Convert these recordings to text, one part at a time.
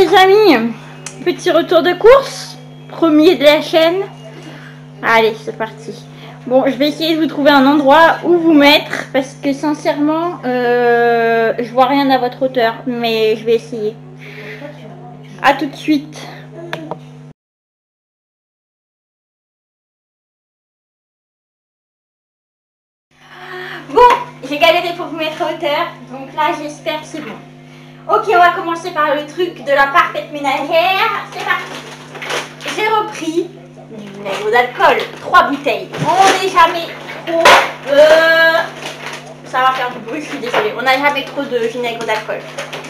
les amis, petit retour de course, premier de la chaîne. Allez, c'est parti. Bon, je vais essayer de vous trouver un endroit où vous mettre parce que sincèrement, je vois rien à votre hauteur, mais je vais essayer. À tout de suite. Bon, j'ai galéré pour vous mettre à hauteur, donc là j'espère que c'est bon. Ok, on va commencer par le truc de la parfaite ménagère. C'est parti. J'ai repris du vinaigre d'alcool, 3 bouteilles. On n'est jamais trop... Ça va faire du bruit, je suis désolée. On n'a jamais trop de vinaigre d'alcool.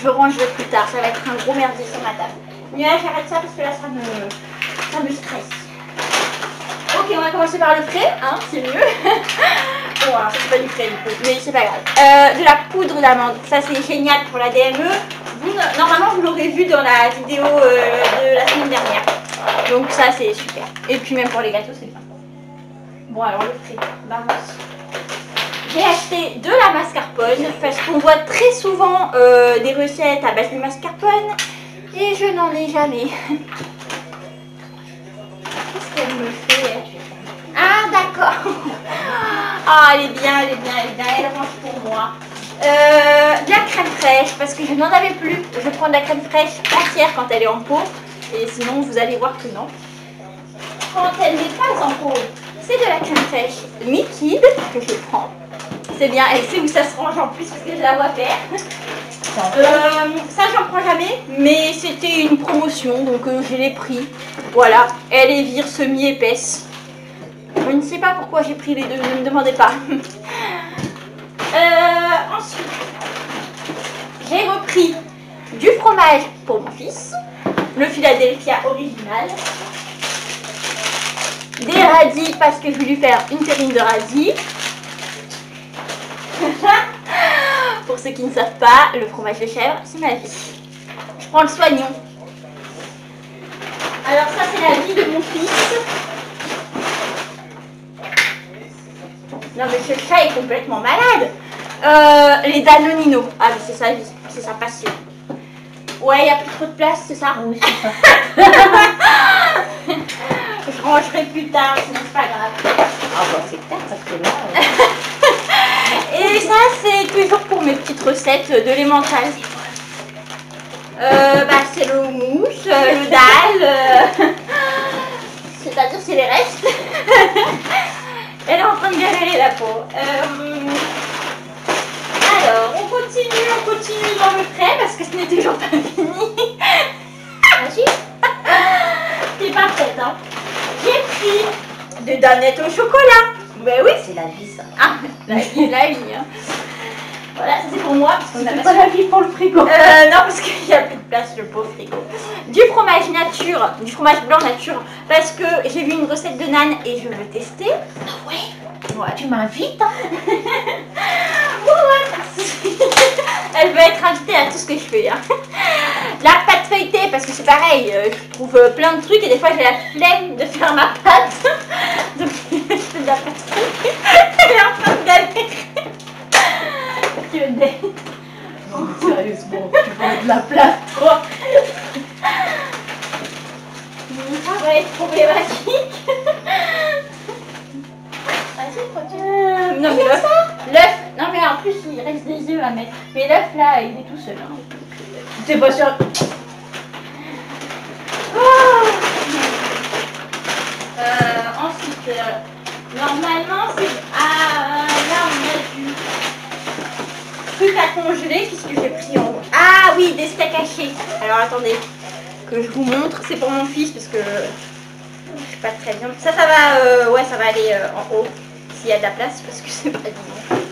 Je rangerai plus tard, ça va être un gros merdier sur ma table. Nuage, j'arrête ça parce que là ça me stresse. Ok, on va commencer par le frais, hein, c'est mieux. Bon, alors, c'est pas du frais du coup, mais c'est pas grave. De la poudre d'amande, ça c'est génial pour la DME. Vous, normalement, vous l'aurez vu dans la vidéo de la semaine dernière. Donc ça c'est super. Et puis même pour les gâteaux, c'est bien. Bon, alors le frais, vamos. J'ai acheté de la mascarpone parce qu'on voit très souvent des recettes à base de mascarpone et je n'en ai jamais. Qu'est-ce qu'elle me fait? Ah d'accord. Ah elle est bien, elle est bien, elle est bien, elle range pour moi. De la crème fraîche parce que je n'en avais plus. Je prends de la crème fraîche entière quand elle est en pot et sinon vous allez voir que non. Quand elle n'est pas en pot, c'est de la crème fraîche liquide que je prends. C'est bien, elle sait où ça se range en plus parce que je la vois faire. Ça j'en prends jamais, mais c'était une promotion donc je l'ai pris. Voilà, elle est vire semi-épaisse. Je ne sais pas pourquoi j'ai pris les deux, ne me demandez pas. Ensuite, j'ai repris du fromage pour mon fils, le Philadelphia original. Des radis parce que je vais lui faire une terrine de radis. Pour ceux qui ne savent pas, le fromage de chèvre, c'est ma vie. Je prends le soignon. Alors ça, c'est la vie de mon fils. Non mais ce chat est complètement malade. Les Danonino. Ah mais c'est sa vie, c'est sa passion. Ouais, il n'y a plus trop de place, c'est ça? Oui, c'est ça. Je rangerai plus tard, sinon c'est pas grave. Ah bah c'est clair, parce que là... Et ça, c'est toujours pour mes petites recettes de l'emmental. C'est le houmous, le dalle, c'est-à-dire c'est les restes. Elle est en train de galérer la peau. Alors, on continue dans le frais parce que ce n'est toujours pas fini. Vas-y. T'es parfaite, hein. J'ai pris des danettes au chocolat. Ben oui, c'est la vie ça. Ah, la vie, hein. Voilà, ça c'est pour moi. Parce qu'on n'a pas la vie pour le frigo. Non, parce qu'il n'y a plus de place le pauvre frigo. Du fromage nature, du fromage blanc nature, parce que j'ai vu une recette de Nan et je veux tester. Ah ouais, tu m'invites hein. Ouais, merci. Elle veut être invitée à tout ce que je fais. Hein. La pâte feuilletée, parce que c'est pareil, je trouve plein de trucs et des fois j'ai la flemme de faire ma pâte. Donc je fais de la pâte feuilletée. Elle est en train de galérer. Tu veux des... Non, sérieusement, tu prends de la place, toi. Ça va être problématique. Vas-y, continue. Non, mais l'œuf, non, mais en plus, il reste des œufs à mettre. Mais l'œuf, là, il est tout seul. Hein. T'es pas sûr? Oh. Ensuite, normalement, c'est... Ah, là, on a du truc à congeler. Qu'est-ce que j'ai pris en haut? Ah oui, des steaks hachés. Alors, attendez, que je vous montre. C'est pour mon fils, parce que je suis pas très bien. Ça va, ouais, ça va aller en haut. S'il y a de la place, parce que c'est pas évident.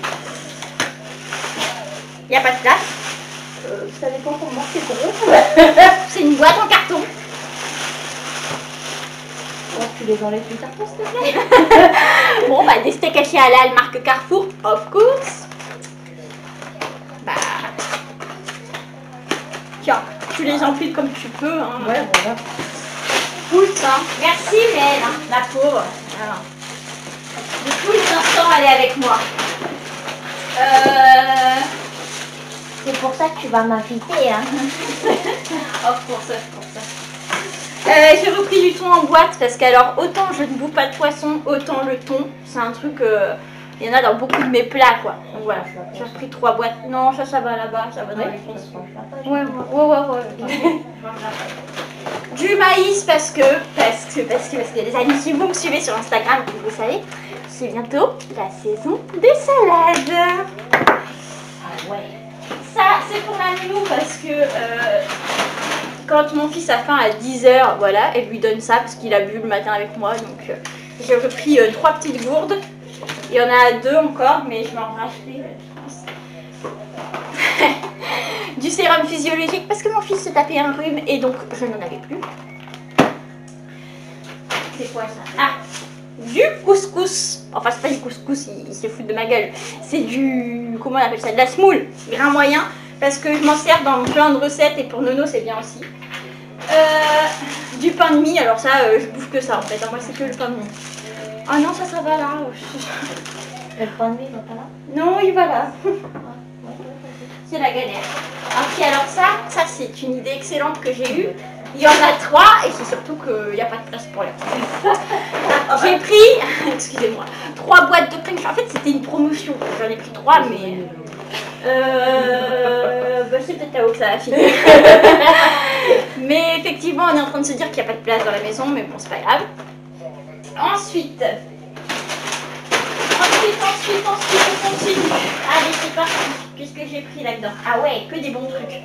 Il n'y a pas de place. Vous savez pas comment c'est gros? C'est une boîte en carton. Oh, tu les enlèves du carton, s'il te plaît. Bon, bah, des steaks hachés halal marque Carrefour, of course. Bah. Tiens, tu les empiles comme tu peux. Hein. Ouais, voilà. Pousse, hein. Merci, Mel, hein, la pauvre. Alors. De tous les instants, elle est avec moi. C'est pour ça que tu vas m'inviter, hein. Oh, pour ça. J'ai repris du thon en boîte parce que alors autant je ne bouffe pas de poisson, autant le thon, c'est un truc, il y en a dans beaucoup de mes plats quoi. Donc voilà, j'ai repris 3 boîtes. Non, ça va là-bas, ça va dans les fonds. Ouais. Du maïs parce que les amis, si vous me suivez sur Instagram, vous savez, c'est bientôt la saison des salades. Ah ouais. Ça, c'est pour la nounou parce que quand mon fils a faim à 10h, voilà, elle lui donne ça parce qu'il a bu le matin avec moi. Donc j'ai repris 3 petites gourdes. Il y en a 2 encore, mais je vais en racheter, je pense. Du sérum physiologique parce que mon fils s'est tapé un rhume et donc je n'en avais plus. C'est quoi ça? Ah, du couscous. Enfin, c'est pas du couscous, il se fout de ma gueule. C'est du, comment on appelle ça? De la semoule, grain moyen. Parce que je m'en sers dans plein de recettes et pour Nono c'est bien aussi. Du pain de mie, alors ça je bouffe que ça en fait, moi c'est que le pain de mie. Ah non, ça va là. Le pain de mie va pas là? Non, il va là. C'est la galère. Ok, alors ça c'est une idée excellente que j'ai eue. Il y en a 3 et c'est surtout qu'il n'y a pas de place pour les J'ai pris, excusez-moi, 3 boîtes de crème. En fait c'était une promotion, j'en ai pris 3 mais... c'est peut-être là où que ça a fini. Mais effectivement on est en train de se dire qu'il n'y a pas de place dans la maison, mais bon c'est pas grave. Ensuite on continue. Allez c'est parti. Qu'est-ce que j'ai pris là-dedans? Ah ouais, que des bons trucs.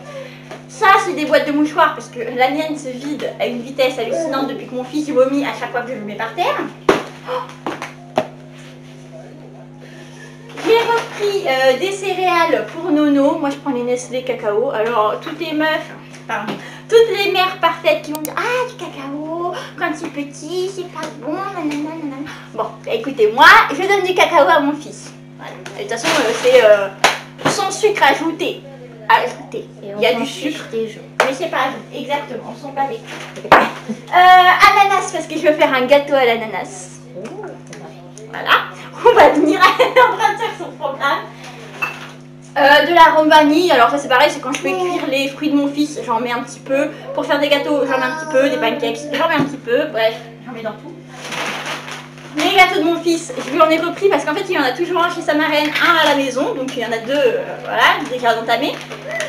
Ça c'est des boîtes de mouchoirs parce que la mienne se vide à une vitesse hallucinante depuis que mon fils vomit à chaque fois que je le mets par terre. J'ai repris des céréales pour Nono. Moi je prends les Nestlé cacao. Alors toutes les meufs, pardon, toutes les mères par tête qui vont dire ah du cacao quand c'est petit c'est pas bon nanana. Bon bah, écoutez, moi je donne du cacao à mon fils. Voilà. Et de toute façon c'est sans sucre ajouté. Il y a du sucre mais c'est pas ajouté. Exactement, on s'en bat les ananas parce que je veux faire un gâteau à l'ananas. Voilà, on va venir en train de faire son programme. De l'arôme vanille, alors ça c'est pareil, c'est quand je fais cuire les fruits de mon fils, j'en mets un petit peu. Pour faire des gâteaux, j'en mets un petit peu, des pancakes, j'en mets un petit peu, bref, j'en mets dans tout. Les gâteaux de mon fils, je lui en ai repris parce qu'en fait il y en a toujours un chez sa marraine, un à la maison, donc il y en a 2, voilà, déjà entamés.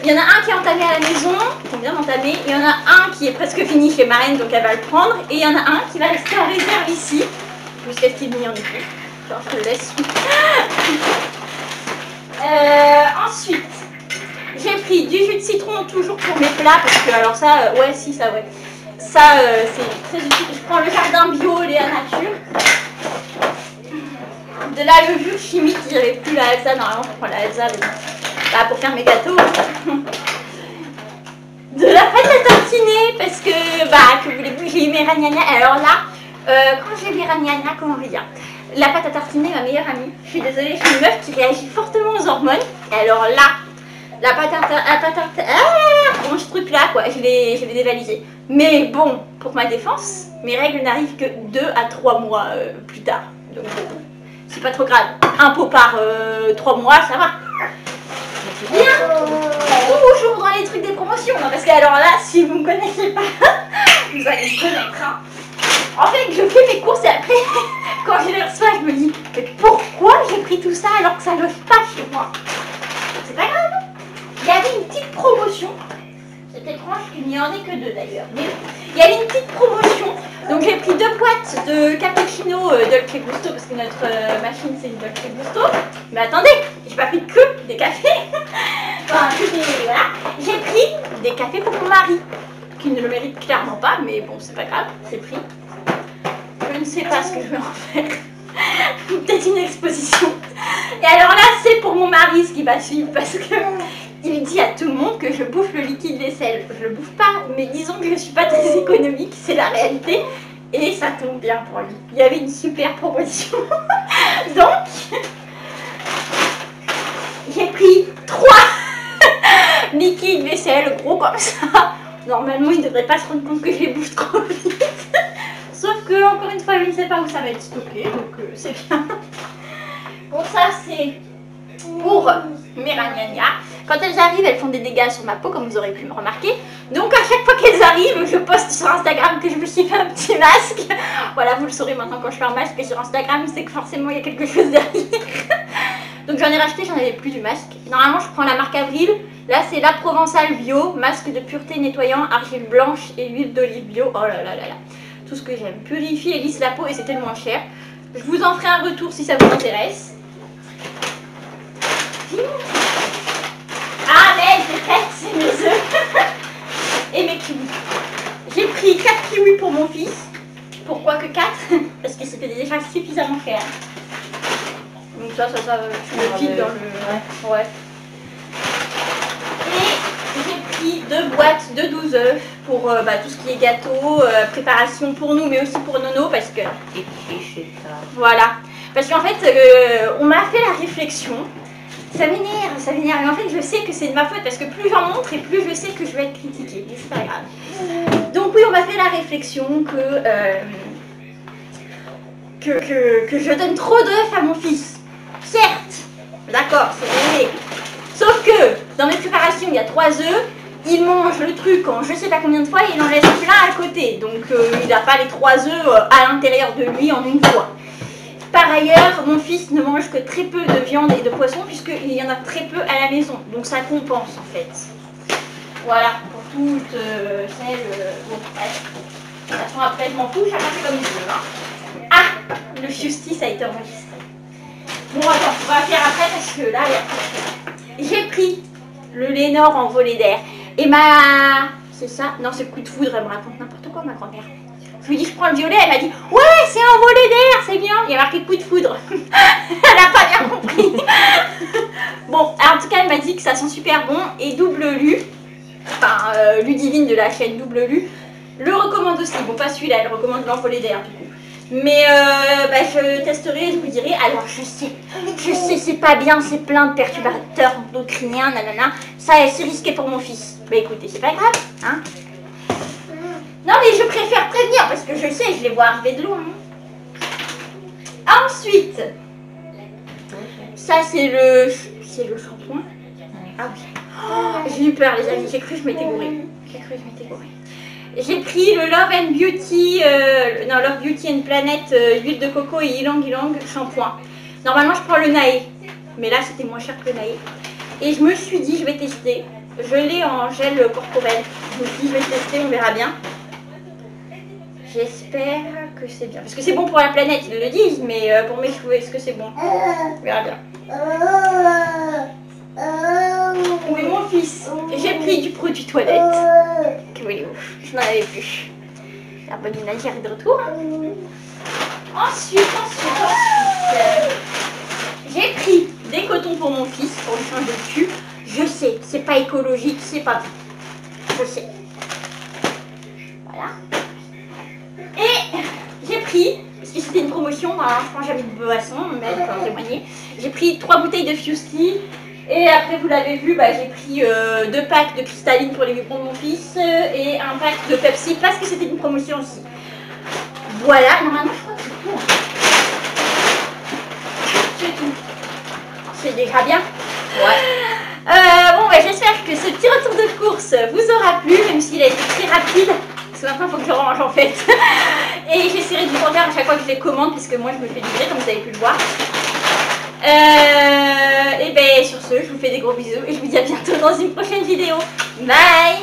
Il y en a un qui est entamé à la maison, qui est bien entamé, il y en a un qui est presque fini chez marraine, donc elle va le prendre, et il y en a un qui va rester en réserve ici. Jusqu'à ce qu'il n'y en ait plus. Genre, je te laisse. Ensuite, j'ai pris du jus de citron toujours pour mes plats parce que alors ça, ouais. Ça, c'est très utile. Je prends le jardin bio, Léa Nature. De la levure chimique, j'avais plus la Elsa. Normalement, je prends la Elsa pour faire mes gâteaux. De la pâte à tartiner parce que, que voulez-vous, j'ai eu mes ragnagnas. Alors là, quand j'ai les ragnagnas, comment dire, la pâte à tartiner, ma meilleure amie. Je suis désolée, je suis une meuf qui réagit fortement aux hormones. Et alors là, la pâte à tartiner, bon, ce truc là, quoi, je l'ai dévalisé. Mais bon, pour ma défense, mes règles n'arrivent que 2 à 3 mois plus tard. Donc c'est pas trop grave. Un pot par 3 mois, ça va. Bien. Toujours dans les trucs des promotions, hein, parce que alors là, si vous me connaissez pas, vous allez me connaître. Hein. En fait, je fais mes courses et après, quand je les reçois, je me dis mais pourquoi j'ai pris tout ça alors que ça ne loge pas chez moi? C'est pas grave. Il y avait une petite promotion. C'est étrange qu'il n'y en ait que 2 d'ailleurs. Mais il y avait une petite promotion. Donc j'ai pris 2 boîtes de cappuccino Dolce Gusto parce que notre machine c'est du Dolce Gusto. Mais attendez, j'ai pas pris que des cafés. Enfin, voilà. J'ai pris des cafés pour mon mari, qui ne le mérite clairement pas, mais bon, c'est pas grave, c'est pris. Je ne sais pas ce que je vais en faire. Peut-être une exposition. Et alors là, c'est pour mon mari ce qui va suivre parce que il dit à tout le monde que je bouffe le liquide vaisselle. Je le bouffe pas, mais disons que je suis pas très économique, c'est la réalité. Et ça tombe bien pour lui. Il y avait une super proposition. Donc, j'ai pris 3 liquides vaisselle gros comme ça. Normalement, il ne devrait pas se rendre compte que je les bouffe trop vite. Sauf que, encore une fois, je ne sais pas où ça va être stocké, donc c'est bien. Bon, ça, c'est pour mes ragnagnas. Quand elles arrivent, elles font des dégâts sur ma peau, comme vous aurez pu me remarquer. Donc à chaque fois qu'elles arrivent, je poste sur Instagram que je me suis fait un petit masque. Voilà, vous le saurez maintenant quand je fais un masque sur Instagram, c'est que forcément il y a quelque chose derrière. Donc j'en ai racheté, j'en avais plus du masque. Normalement je prends la marque Avril. Là c'est la Provençale Bio, masque de pureté nettoyant, argile blanche et huile d'olive bio. Oh là là là là, tout ce que j'aime. Purifie et lisse la peau et c'était le moins cher. Je vous en ferai un retour si ça vous intéresse. Ah mais j'ai fait, c'est mes œufs et mes kiwis. J'ai pris 4 kiwis pour mon fils. Pourquoi que 4? Parce que c'était déjà suffisamment cher. Donc ça, tu le files dans le... Ouais. Et j'ai pris 2 boîtes de 12 œufs pour tout ce qui est gâteau, préparation pour nous, mais aussi pour Nono, parce que... Voilà. Parce qu'en fait, on m'a fait la réflexion. Ça m'énerve, ça m'énerve. Et en fait, je sais que c'est de ma faute, parce que plus j'en montre et plus je sais que je vais être critiquée. Et c'est pas grave. Donc oui, on m'a fait la réflexion que je donne trop d'œufs à mon fils. Certes, d'accord, c'est vrai. Sauf que dans mes préparations, il y a 3 œufs. Il mange le truc en je sais pas combien de fois et il en laisse plein à côté. Donc il n'a pas les 3 œufs à l'intérieur de lui en une fois. Par ailleurs, mon fils ne mange que très peu de viande et de poisson puisqu'il y en a très peu à la maison. Donc ça compense en fait. Voilà, pour toutes celles... bon, bref. De toute façon, après, je m'en fous, chacun fait comme il veut. Hein. Ah, le justice a été enregistré. Bon, attends, on va faire après parce que là, j'ai pris le Lénore en volet d'air. Et ma... C'est ça? Non, c'est coup de foudre, elle me raconte n'importe quoi, ma grand-mère. Je lui dis, je prends le violet, elle m'a dit, ouais, c'est un volet d'air, c'est bien. Il y a marqué coup de foudre. Elle n'a pas bien compris. Bon, en tout cas, elle m'a dit que ça sent super bon. Et Double Lu, enfin, Ludivine de la chaîne Double Lu, le recommande aussi. Bon, pas celui-là, elle recommande l'envolée d'air, du coup. Mais je testerai et je vous dirai. Alors je sais, c'est pas bien, c'est plein de perturbateurs endocriniens, nanana. Ça, c'est risqué pour mon fils. Bah écoutez, c'est pas grave, hein. Non mais je préfère prévenir parce que je sais, je les vois arriver de loin. Ensuite, ça c'est le shampoing. Ah oui. Oh, j'ai eu peur les amis, j'ai cru que je m'étais gourée. J'ai pris le Love and Beauty, Love Beauty and Planet, huile de coco et ylang ylang shampoing. Normalement je prends le Nae, mais là c'était moins cher que le Nae. Et je me suis dit je vais tester. Je l'ai en gel corporel. Je me suis dit je vais tester, on verra bien. J'espère que c'est bien. Parce que c'est bon pour la planète, ils le disent, mais pour mes cheveux, est-ce que c'est bon? On verra bien. Oui, mon fils, j'ai pris du produit toilette. Que voulez-vous? Je n'en avais plus. La bonne ménagère est de retour. Ensuite, j'ai pris des cotons pour mon fils pour lui changer de cul. Je sais, c'est pas écologique, c'est pas bon. Je sais. Voilà. Et j'ai pris, parce que c'était une promotion, hein, je prends jamais de boisson, mais elle peut en témoigner. J'ai pris 3 bouteilles de Fusti. Et après, vous l'avez vu, j'ai pris 2 packs de cristalline pour les biberons de mon fils et un pack de Pepsi parce que c'était une promotion aussi. Voilà, normalement, je crois que c'est tout. C'est tout. C'est déjà bien. Ouais. Bon, j'espère que ce petit retour de course vous aura plu, même s'il a été très rapide. Parce que maintenant, il faut que je range en fait. Et j'essaierai de vous en faire à chaque fois que je les commande, parce que moi, je me fais livrer, comme vous avez pu le voir. Et sur ce, je vous fais des gros bisous et je vous dis à bientôt dans une prochaine vidéo. Bye!